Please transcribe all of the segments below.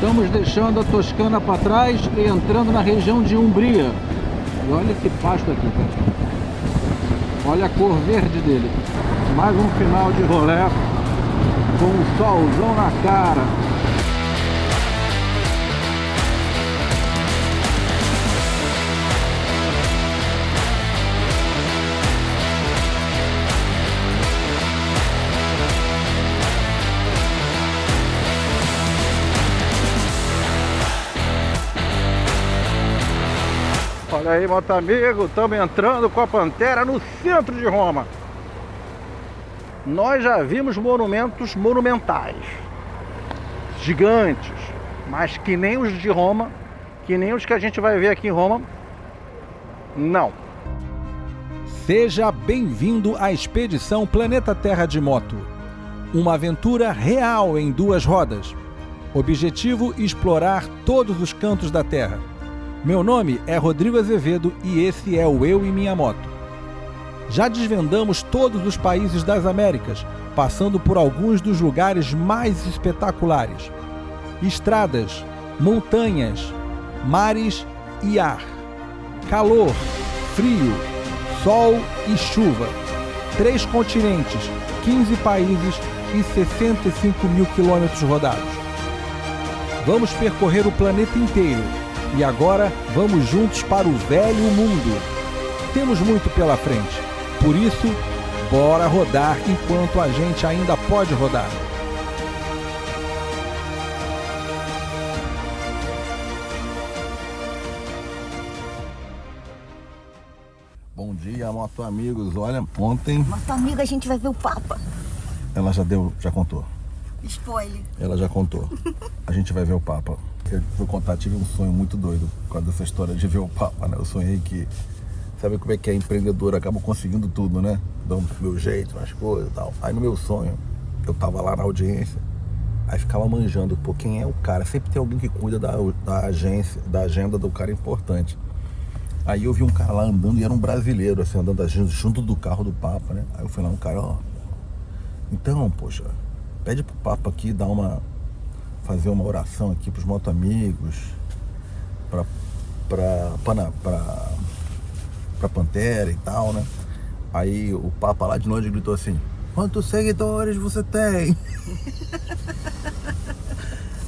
Estamos deixando a Toscana para trás e entrando na região de Umbria. E olha esse pasto aqui, cara. Olha a cor verde dele. Mais um final de rolê com um solzão na cara. Olha aí, moto amigo, estamos entrando com a Pantera no centro de Roma. Nós já vimos monumentos monumentais, gigantes, mas que nem os de Roma, que nem os que a gente vai ver aqui em Roma, não. Seja bem-vindo à Expedição Planeta Terra de Moto. Uma aventura real em 2 rodas. Objetivo: explorar todos os cantos da Terra. Meu nome é Rodrigo Azevedo e esse é o Eu e Minha Moto. Já desvendamos todos os países das Américas, passando por alguns dos lugares mais espetaculares. Estradas, montanhas, mares e ar. Calor, frio, sol e chuva. 3 continentes, 15 países e 65 mil quilômetros rodados. Vamos percorrer o planeta inteiro. E agora vamos juntos para o velho mundo. Temos muito pela frente. Por isso, bora rodar enquanto a gente ainda pode rodar. Bom dia, moto amigos. Olha, ontem... Moto amiga, a gente vai ver o Papa. Ela já contou. Spoiler. Ela já contou. A gente vai ver o Papa. Eu vou contar, tive um sonho muito doido por causa dessa história de ver o Papa, né? Eu sonhei que, sabe como é que é empreendedor, acaba conseguindo tudo, né? Dando o meu jeito, as coisas e tal. Aí no meu sonho, eu tava lá na audiência, aí ficava manjando, pô, quem é o cara? Sempre tem alguém que cuida da agência, da agenda do cara importante. Aí eu vi um cara lá andando e era um brasileiro, assim, andando junto do carro do Papa, né? Aí eu fui lá, um cara, ó, então, poxa, pede pro Papa aqui fazer uma oração aqui pros moto amigos, pra Pantera e tal, né? Aí o Papa lá de longe gritou assim: quantos seguidores você tem?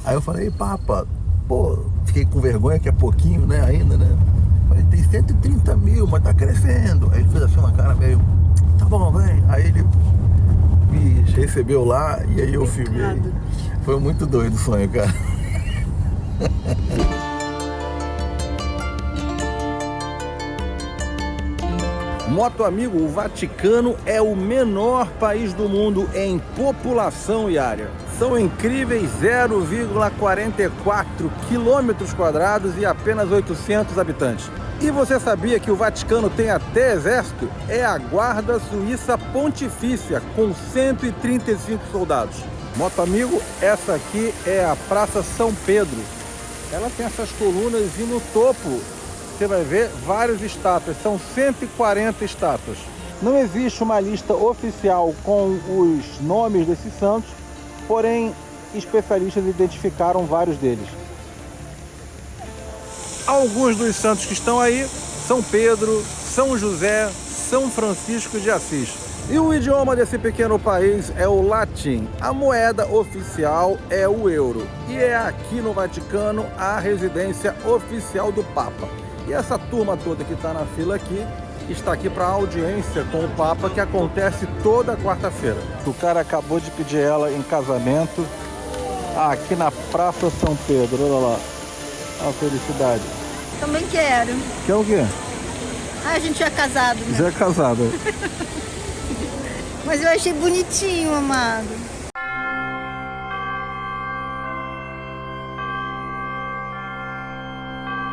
Aí eu falei: Papa, pô, fiquei com vergonha que é pouquinho, né, ainda, né? Falei: tem 130 mil, mas tá crescendo. Aí ele fez assim uma cara meio: tá bom, vem. Aí ele me recebeu lá e aí eu filmei. Foi muito doido o sonho, cara. Moto amigo, o Vaticano é o menor país do mundo em população e área. São incríveis 0,44 quilômetros quadrados e apenas 800 habitantes. E você sabia que o Vaticano tem até exército? É a Guarda Suíça Pontifícia, com 135 soldados. Moto amigo, essa aqui é a Praça São Pedro. Ela tem essas colunas e no topo você vai ver várias estátuas, são 140 estátuas. Não existe uma lista oficial com os nomes desses santos, porém especialistas identificaram vários deles. Alguns dos santos que estão aí: São Pedro, São José, São Francisco de Assis. E o idioma desse pequeno país é o latim. A moeda oficial é o euro. E é aqui no Vaticano a residência oficial do Papa. E essa turma toda que está na fila aqui está aqui para audiência com o Papa, que acontece toda quarta-feira. O cara acabou de pedir ela em casamento aqui na Praça São Pedro. Olha lá, a felicidade. Também quero. Quer o quê? Ah, a gente já é casado, né? Já é casado. Mas eu achei bonitinho, amado.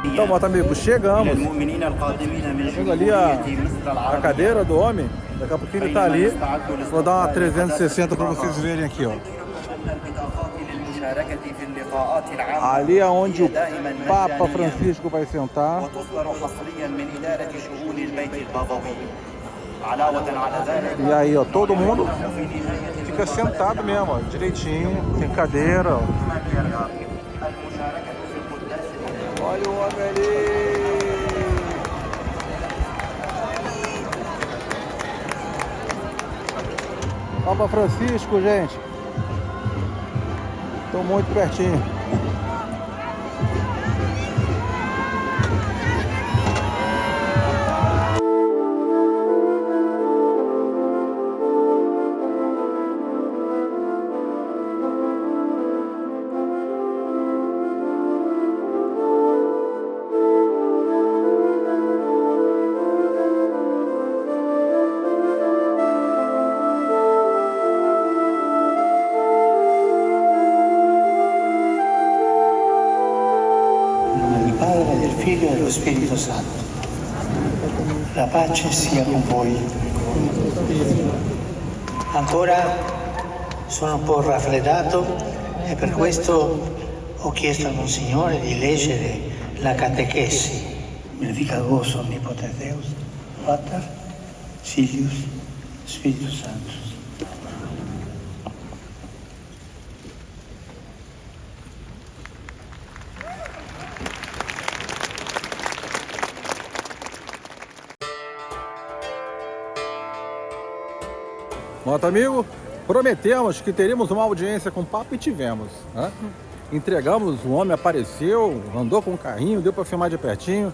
Então, moto amigo, chegamos. Chega ali a cadeira do homem. Daqui a pouquinho ele tá ali. Vou dar uma 360 para vocês verem aqui, ó. Ali é onde o Papa Francisco vai sentar. E aí, ó, todo mundo fica sentado mesmo, ó, direitinho, tem cadeira, ó. Olha o homem ali. Papa Francisco, gente. Estou muito pertinho. Figlio e dello Spirito Santo. La pace sia con voi. Ancora sono un po' raffreddato e per questo ho chiesto al Monsignore di leggere la catechesi. Glorificados omnipotens Deus, Pater, Filius, Spiritus Sanctus. Moto amigo, prometemos que teríamos uma audiência com o Papa e tivemos, né? Entregamos, o homem apareceu, andou com o carrinho, deu para filmar de pertinho.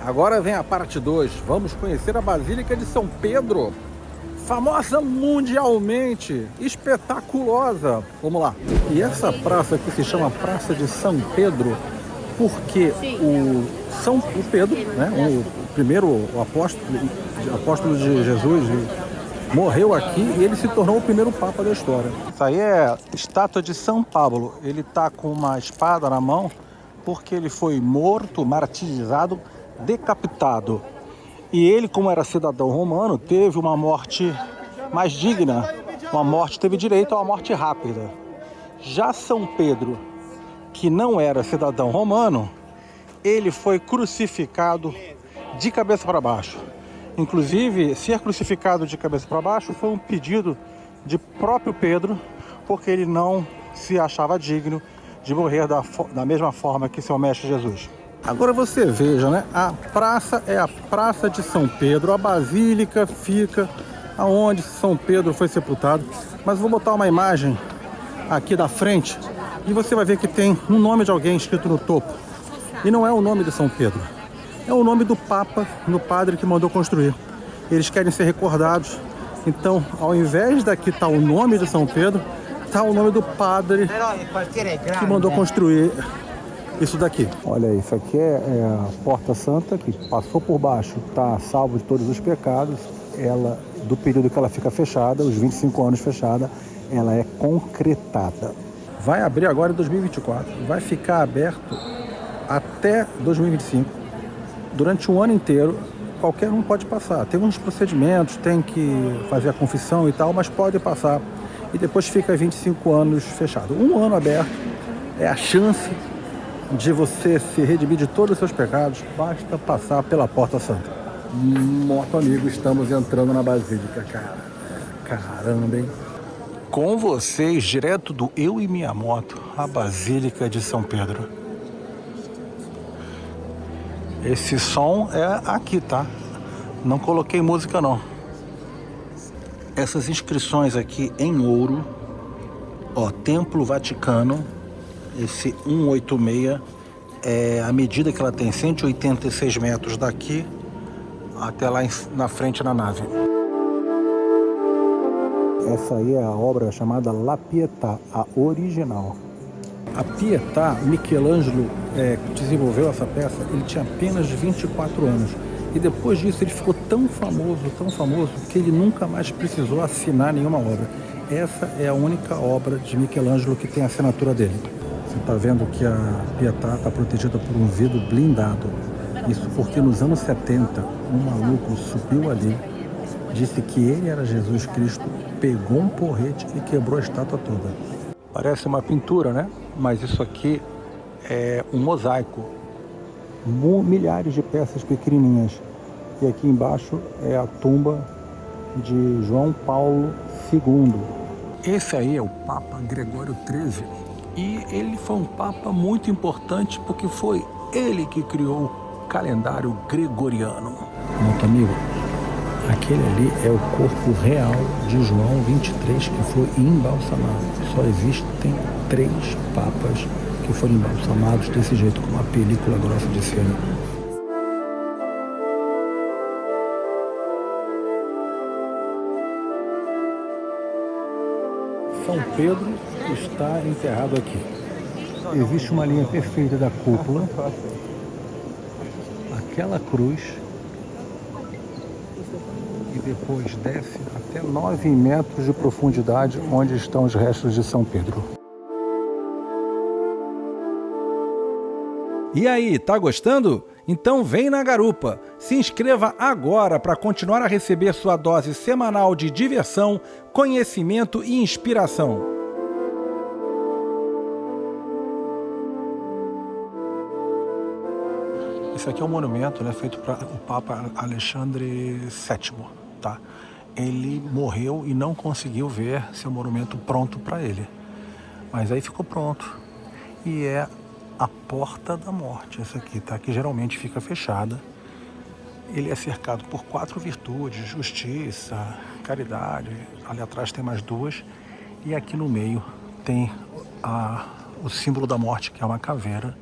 Agora vem a parte 2, vamos conhecer a Basílica de São Pedro, famosa mundialmente, espetaculosa. Vamos lá. E essa praça aqui se chama Praça de São Pedro, porque o Pedro, né, o primeiro apóstolo de Jesus, morreu aqui e ele se tornou o primeiro Papa da história. Isso aí é estátua de São Pablo. Ele está com uma espada na mão porque ele foi morto, martirizado, decapitado. E ele, como era cidadão romano, teve uma morte mais digna. Teve direito a uma morte rápida. Já São Pedro, que não era cidadão romano, ele foi crucificado de cabeça para baixo. Inclusive, ser crucificado de cabeça para baixo foi um pedido de próprio Pedro, porque ele não se achava digno de morrer da mesma forma que seu mestre Jesus. Agora você veja, né? A praça é a Praça de São Pedro, a Basílica fica aonde São Pedro foi sepultado. Mas vou botar uma imagem aqui da frente e você vai ver que tem um nome de alguém escrito no topo. E não é o nome de São Pedro. É o nome do Papa, do padre que mandou construir. Eles querem ser recordados. Então, ao invés daqui estar o nome de São Pedro, está o nome do padre que mandou construir isso daqui. Olha aí, isso aqui é a Porta Santa, que passou por baixo, está salvo de todos os pecados. Ela, do período que ela fica fechada, os 25 anos fechada, ela é concretada. Vai abrir agora em 2024, vai ficar aberto até 2025. Durante um ano inteiro, qualquer um pode passar. Tem uns procedimentos, tem que fazer a confissão e tal, mas pode passar. E depois fica 25 anos fechado. Um ano aberto é a chance de você se redimir de todos os seus pecados. Basta passar pela Porta Santa. Moto amigo, estamos entrando na Basílica, cara. Caramba, hein? Com vocês, direto do Eu e Minha Moto, a Basílica de São Pedro. Esse som é aqui, tá? Não coloquei música, não. Essas inscrições aqui em ouro, ó, Templo Vaticano, esse 186, a medida que ela tem, 186 metros daqui até lá na frente na nave. Essa aí é a obra chamada La Pietà, a original. A Pietà, Michelangelo desenvolveu essa peça, ele tinha apenas 24 anos. E depois disso ele ficou tão famoso, que ele nunca mais precisou assinar nenhuma obra. Essa é a única obra de Michelangelo que tem a assinatura dele. Você está vendo que a Pietà está protegida por um vidro blindado. Isso porque nos anos 70, um maluco subiu ali, disse que ele era Jesus Cristo, pegou um porrete e quebrou a estátua toda. Parece uma pintura, né? Mas isso aqui é um mosaico. Milhares de peças pequenininhas. E aqui embaixo é a tumba de João Paulo II. Esse aí é o Papa Gregório XIII. E ele foi um Papa muito importante porque foi ele que criou o calendário gregoriano. Meu amigo, aquele ali é o corpo real de João 23 que foi embalsamado. Só existem 3 papas que foram embalsamados desse jeito, com uma película grossa de cera. São Pedro está enterrado aqui. Existe uma linha perfeita da cúpula, aquela cruz, e depois desce até 9 metros de profundidade, onde estão os restos de São Pedro. E aí, tá gostando? Então vem na garupa! Se inscreva agora para continuar a receber sua dose semanal de diversão, conhecimento e inspiração. Esse aqui é um monumento, né, feito para o Papa Alexandre VII, tá? Ele morreu e não conseguiu ver seu monumento pronto para ele. Mas aí ficou pronto. E é a Porta da Morte, essa aqui, tá? Que geralmente fica fechada. Ele é cercado por 4 virtudes: justiça, caridade. Ali atrás tem mais 2. E aqui no meio tem o símbolo da morte, que é uma caveira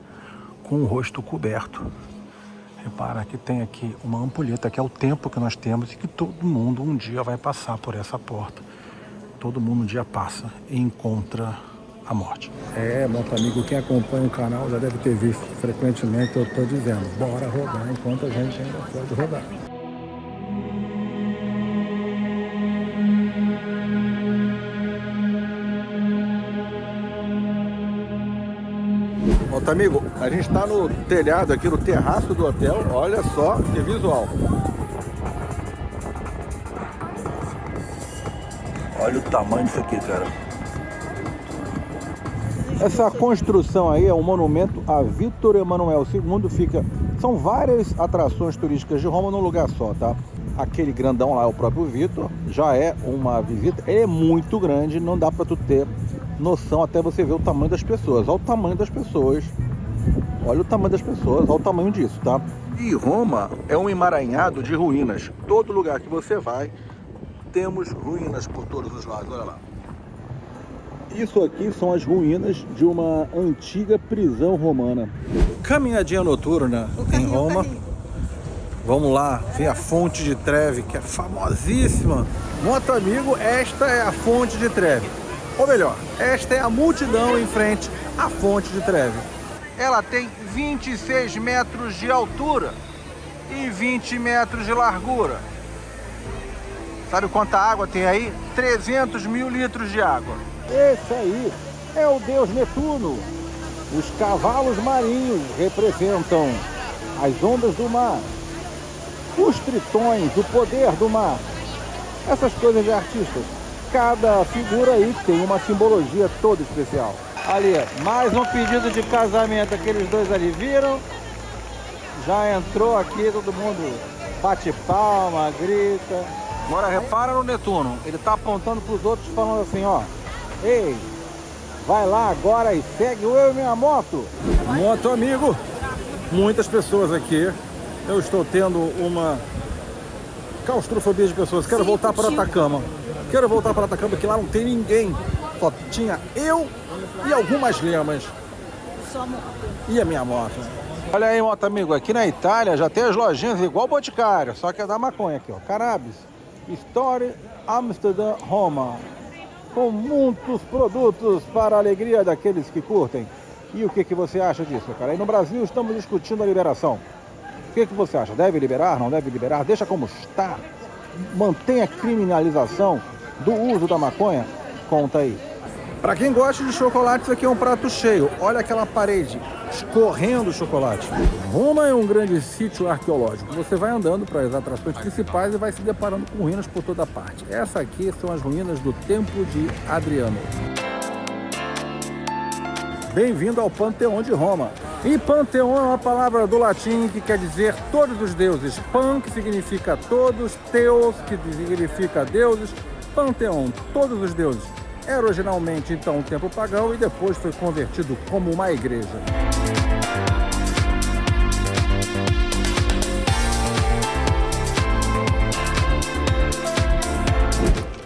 com o rosto coberto. Repara que tem aqui uma ampulheta, que é o tempo que nós temos e que todo mundo um dia vai passar por essa porta. Todo mundo um dia passa e encontra a morte. Meu amigo, quem acompanha o canal já deve ter visto frequentemente, eu estou dizendo, bora rodar enquanto a gente ainda pode rodar. Amigo, a gente está no telhado aqui, no terraço do hotel. Olha só que visual. Olha o tamanho disso aqui, cara. Essa construção aí é um monumento a Vítor Emanuel II. São várias atrações turísticas de Roma num lugar só, tá? Aquele grandão lá é o próprio Vítor. Já é uma visita. Ele é muito grande, não dá para tu ter noção até você ver o tamanho das pessoas. Olha o tamanho das pessoas. Olha o tamanho das pessoas, olha o tamanho disso, tá? E Roma é um emaranhado de ruínas. Todo lugar que você vai, temos ruínas por todos os lados, olha lá. Isso aqui são as ruínas de uma antiga prisão romana. Caminhadinha noturna em Roma. Vamos lá ver a Fonte de Trevi, que é famosíssima. Moto amigo, esta é a Fonte de Trevi. Ou melhor, esta é a multidão em frente à Fonte de Trevi. Ela tem 26 metros de altura e 20 metros de largura. Sabe quanta água tem aí? 300 mil litros de água. Esse aí é o deus Netuno. Os cavalos marinhos representam as ondas do mar. Os tritões, o poder do mar. Essas coisas de artistas. Cada figura aí tem uma simbologia toda especial. Ali, mais um pedido de casamento, aqueles dois ali viram. Já entrou aqui, todo mundo bate palma, grita. Agora repara no Netuno, ele tá apontando para os outros falando assim, ó. Ei, vai lá agora e segue eu e minha moto. Moto amigo, muitas pessoas aqui. Eu estou tendo uma claustrofobia de pessoas. Quero voltar para Atacama. Quero voltar para Atacama, porque lá não tem ninguém. Só tinha eu e algumas lemas. Só moto. E a minha moto. Olha aí, moto amigo, aqui na Itália já tem as lojinhas igual o Boticário, só que é da maconha aqui, ó. Cannabis, Story, Amsterdã, Roma. Com muitos produtos para a alegria daqueles que curtem. E o que você acha disso, cara? Aí no Brasil estamos discutindo a liberação. O que você acha? Deve liberar? Não deve liberar? Deixa como está? Mantém a criminalização do uso da maconha? Conta aí. Para quem gosta de chocolate, isso aqui é um prato cheio. Olha aquela parede escorrendo chocolate. Roma é um grande sítio arqueológico. Você vai andando para as atrações principais e vai se deparando com ruínas por toda parte. Essa aqui são as ruínas do Templo de Adriano. Bem-vindo ao Panteão de Roma. E Panteão é uma palavra do latim que quer dizer todos os deuses. Pan, que significa todos, Theos, que significa deuses, Panteão, todos os deuses. Era originalmente, então, um templo pagão e depois foi convertido como uma igreja.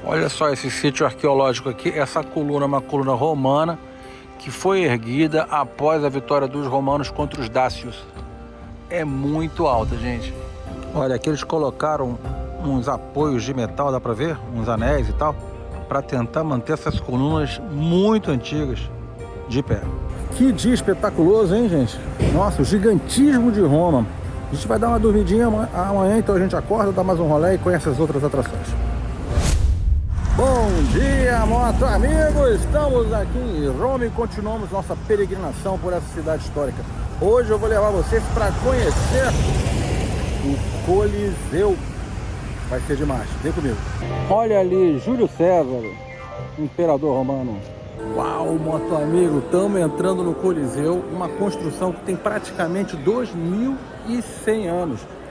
Olha só esse sítio arqueológico aqui. Essa coluna é uma coluna romana que foi erguida após a vitória dos romanos contra os dácios. É muito alta, gente. Olha, aqui eles colocaram uns apoios de metal, dá pra ver? Uns anéis e tal, para tentar manter essas colunas muito antigas de pé. Que dia espetaculoso, hein, gente? Nossa, o gigantismo de Roma. A gente vai dar uma dormidinha amanhã, então a gente acorda, dá mais um rolê e conhece as outras atrações. Bom dia, moto amigos! Estamos aqui em Roma e continuamos nossa peregrinação por essa cidade histórica. Hoje eu vou levar vocês para conhecer o Coliseu. Vai ser demais, vem comigo. Olha ali, Júlio César, imperador romano. Uau, moto amigo, estamos entrando no Coliseu, uma construção que tem praticamente 2100 anos.